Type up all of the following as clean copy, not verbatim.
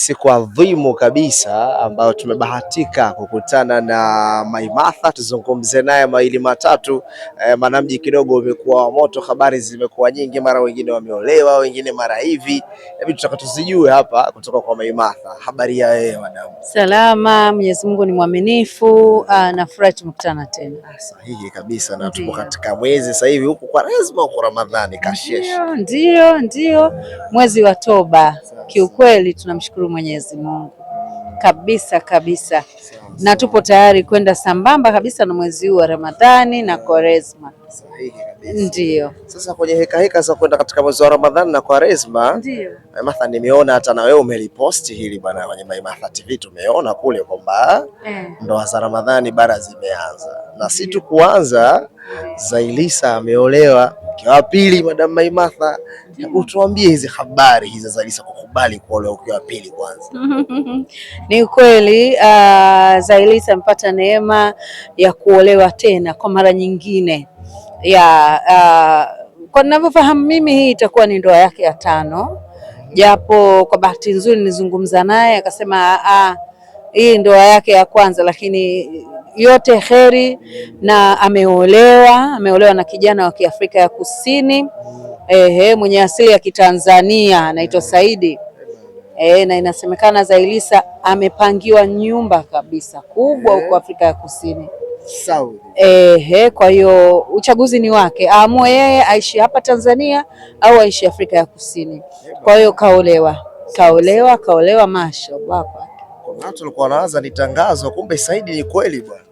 siku adhimu kabisa ambayo tumebahatika kukutana na Maimartha, tuzungumze naye mawili matatu. Maana mji kidogo umekuwa moto, habari zimekuwa nyingi, mara wengine wameolewa, wengine mara hivi. Hebu tutaka tuzijue hapa kutoka kwa Maimartha. Habari ya wewe madam? Salama, Mwenyezi Mungu ni mwaminifu. Nafurahi tumekutana tena. Sahihi kabisa, na tupo katika mwezi sasa hivi huku kwa Kwaresma, huko Ramadhani kasheshe. Ndio mwezi wa toba. Kiukweli tunamshukuru Mwenyezi Mungu kabisa, na tupo tayari kwenda sambamba kabisa na mwezi huu wa Ramadhani na Kwaresma. Sahihi kabisa. Ndio. Sasa kwenye heka za kwenda katika mwezi wa Ramadhani na Kwaresma, ndio Maimartha, nimeona hata na wewe umeliposti hili bwana kwenye Maimartha TV, tumeona kule kwamba ndoa za Ramadhani bara zimeanza, na si tu kuanza, Zailisa ameolewa mke wa pili. Madam Maimartha, hebu tuambie hizi habari hizi za Zailisa kukubali kuolewa mke wa pili kwanza. Ni ukweli, Zailisa amepata neema ya kuolewa tena kwa mara nyingine kwa ninavyofahamu mimi hii itakuwa ni ndoa yake ya 5, japo kwa bahati nzuri nilizungumza naye akasema hii ndoa yake ya kwanza, lakini yote kheri, na ameolewa na kijana wa Kiafrika ya Kusini mwenye asili ya Kitanzania anaitwa Saidi. Na inasemekana Zailisa amepangiwa nyumba kabisa kubwa huko Afrika ya Kusini. Saudi. Kwa hiyo uchaguzi ni wake, aamue yeye aishi hapa Tanzania au aishi Afrika ya Kusini. Kwa hiyo kaolewa mashallah. Kuna watu walikuwa wanaanza ni tangazo, kumbe Saidi ni kweli bwana.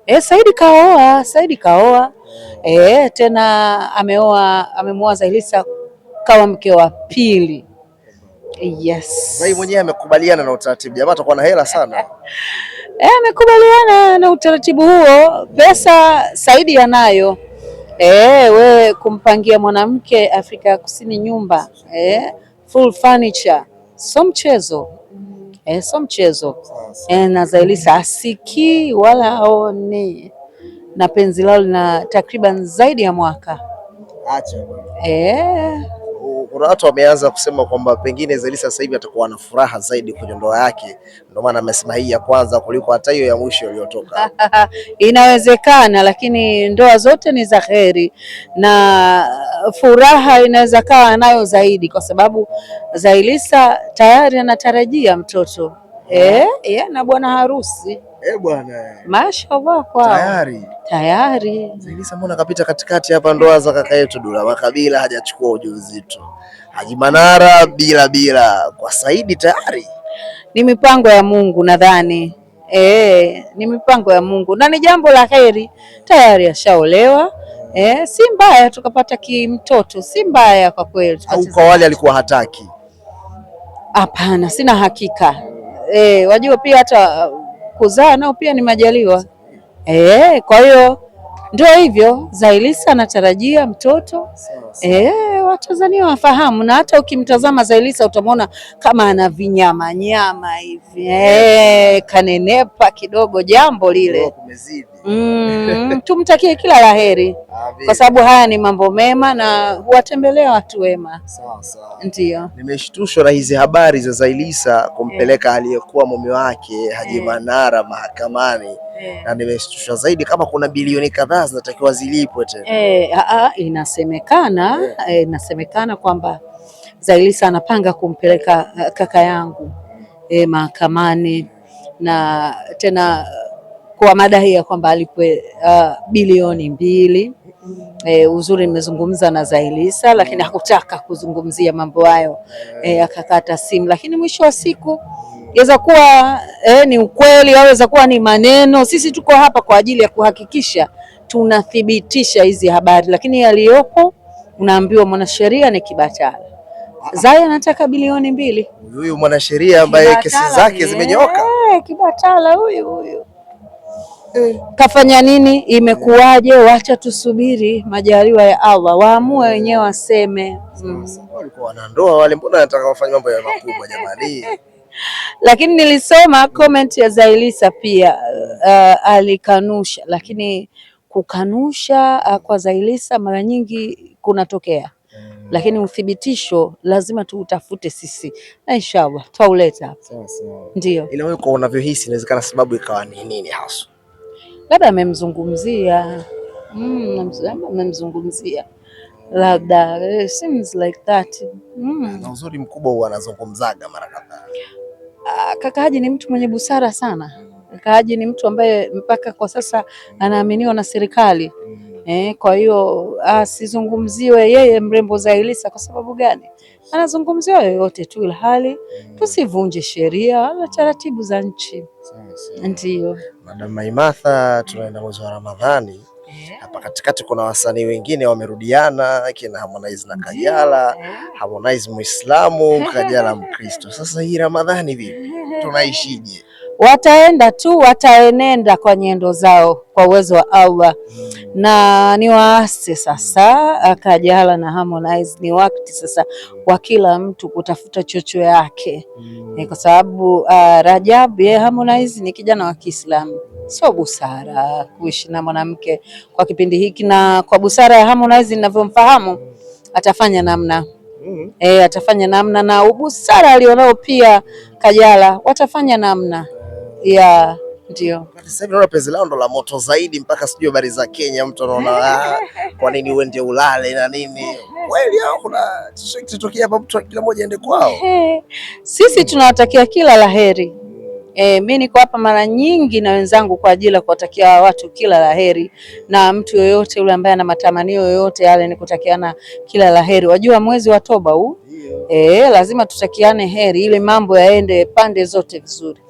Saidi kaoa. Tena amemuoa Zailisa kama mke wa pili. Yes. Yeye mwenyewe amekubaliana na utaratibu. Jamaa atakuwa na hela sana. Amekubaliana na utaratibu huo. Pesa Saidi anayo. We kumpangia mwanamke Afrika ya Kusini nyumba, full furniture, so mchezo. Na Zailisa asikii wala aoni, na penzi lao lina takriban zaidi ya mwaka. Acha bwana. Kuna watu wameanza kusema kwamba pengine Zailisa sasa hivi atakuwa na furaha zaidi kwenye ndoa yake, ndio maana amesema hii ya kwanza kuliko hata hiyo ya mwisho iliyotoka. Inawezekana, lakini ndoa zote ni za kheri, na furaha inaweza kawa nayo zaidi kwa sababu Zailisa tayari anatarajia mtoto na bwana harusi. Bwana. Mashallah kwao. Tayari. Zailisa mbona kapita katikati hapa ndoa za kaka yetu Dula Makabila hajachukua ujauzito. Haji Manara bila kwa Saidi tayari. Ni mipango ya Mungu nadhani. Ni mipango ya Mungu na ni jambo la heri. Tayari ashaolewa. Si mbaya tukapata kimtoto, si mbaya kwa kweli. Au kwa wale alikuwa hataki? Hapana, sina hakika. Wajua pia hata kuzaa nao pia ni majaliwa. Kwa hiyo ndio hivyo, Zailisa anatarajia mtoto. Watanzania wafahamu, na hata ukimtazama Zailisa utamwona kama ana vinyama nyama hivi. Kanenepa kidogo jambo lile. Tumtakie kila laheri kwa sababu haya ni mambo mema na huwatembelea watu wema. Sawa. Ndio. Nimeshtushwa na hizi habari za Zailisa kumpeleka aliyekuwa mume wake Haji Manara mahakamani. Na nimeshtushwa zaidi kama kuna bilioni kadhaa zinatakiwa zilipwe tena. Inasemekana kwamba Zailisa anapanga kumpeleka kaka yangu mahakamani, na tena kwa madai ya kwamba alipwe bilioni 2. Uzuri nimezungumza na Zailisa lakini hakutaka kuzungumzia mambo hayo, akakata simu, lakini mwisho wa siku yaweza kuwa ni ukweli au yaweza kuwa ni maneno. Sisi tuko hapa kwa ajili ya kuhakikisha tunathibitisha hizi habari, lakini yaliyopo unaambiwa mwanasheria ni kibatala. Zai anataka bilioni 2. Huyu mwanasheria ambaye kesi zake zimenyoka. Kibatala huyu. Kafanya nini? Imekuwaje? Wacha tusubiri majaliwa ya Allah, waamue wenyewe waseme. Walikuwa wanandoa wale, mbona wanataka wafanye mambo ya makubwa jamani? Lakini nilisoma comment ya Zailisa pia, alikanusha, lakini kukanusha kwa Zailisa mara nyingi kunatokea. lakini uthibitisho lazima tuutafute sisi na inshallah tutauleta hapa. Sawa sawa. Ndio. Ile wewe kwa unavyohisi inawezekana sababu ikawa ni nini hasa? Labda amemzungumzia amemzungumzia labda seems like that. Na uzuri mkubwa huwa anazungumzaga mara kadhaa. Kaka Haji ni mtu mwenye busara sana. Kaka Haji ni mtu ambaye mpaka kwa sasa anaaminiwa na serikali. Kwa hiyo asizungumziwe yeye mrembo Zailisa kwa sababu gani? Anazungumziwa yoyote tu, ilhali tusivunje sheria wala taratibu za nchi. Ndio. Madam Maimartha, tunaenda mwezi wa Ramadhani. Hapa katikati kuna wasanii wengine wamerudiana, kina Harmonize na Kajala. Harmonize Muislamu, Kajala Mkristo. Sasa hii Ramadhani vipi? Tunaishije? Wataenda tu, wataenenda kwa nyendo zao kwa uwezo wa Allah. Na ni waase sasa Kajala na Harmonize, ni wakati sasa wa kila mtu kutafuta chocho yake. Kwa sababu Rajab Harmonize ni kijana wa Kiislamu, sio busara kuishi na mwanamke kwa kipindi hiki, na kwa busara ya Harmonize ninavyomfahamu atafanya namna. Atafanya namna, na ubusara alionao pia Kajala watafanya namna. Ndio. Sasa hivi naona penzi lao ndo la moto zaidi, mpaka sijui habari za Kenya mtu anaona kwa nini uende ulale na nini. Kweli au kuna kitokea hapa mtu kila mmoja aende kwao? Sisi tunawatakia kila laheri. Mimi niko hapa mara nyingi na wenzangu kwa ajili ya kuwatakia watu kila laheri, na mtu yoyote yule ambaye ana matamanio yoyote yale ni kutakiana kila laheri. Wajua mwezi wa toba huu, lazima tutakiane heri ili mambo yaende pande zote vizuri.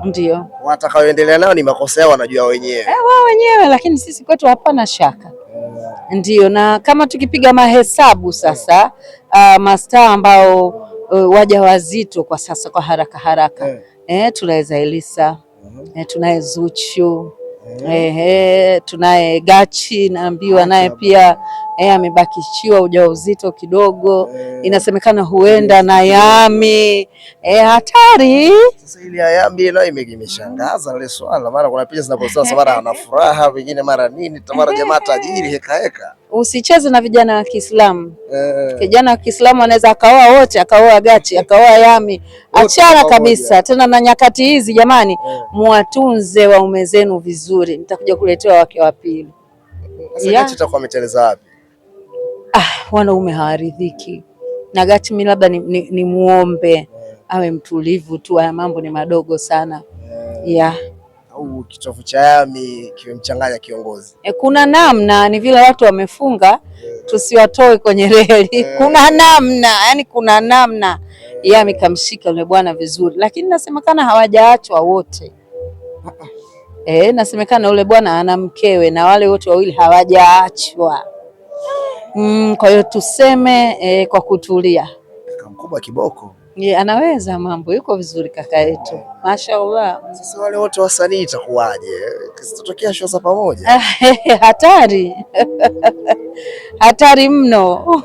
Ndio. Watakaoendelea nao ni makosa yao, wanajua wenyewe. Wao wenyewe, lakini sisi kwetu hapana shaka. Ndio, na kama tukipiga mahesabu sasa, mastaa ambao waja wazito kwa sasa kwa haraka tunaye Zailisa, tunaye Zuchu, tunaye Gachi naambiwa naye pia amebakishiwa ujauzito kidogo, inasemekana huenda na Yami. Hatari. Sasa ile Yami nayo imeshangaza ile swala, mara kuna picha zinapotoka mara ana furaha, wengine mara nini, mara jamaa tajiri heka. Usicheze na vijana wa Kiislamu. Kijana wa Kiislamu anaweza akaoa wote, akaoa Gachi, akaoa Yami, achana kabisa. Tena na nyakati hizi jamani, muwatunze waume zenu vizuri, mtakuja kuletewa wake wa pili. Sasa Gachi atakuwa ameteleza wapi? Wanaume hawaridhiki na Gachi. Mimi labda ni muombe awe mtulivu tu, haya mambo ni madogo sana. Au kitovu cha Yami kimemchanganya kiongozi. Kuna namna, ni vile watu wamefunga, tusiwatoe kwenye reli. Kuna namna, yani kuna namna Yami kamshika yule bwana vizuri, lakini nasemekana hawajaachwa wote. Nasemekana yule bwana ana mkewe na wale wote wawili hawajaachwa. Kwa hiyo tuseme kwa kutulia. Kaka mkubwa kiboko. Anaweza mambo, yuko vizuri kaka yetu. Mashaallah. Sasa wale wote wasanii itakuwaje? Kisitokea show za pamoja. Hatari. Hatari mno.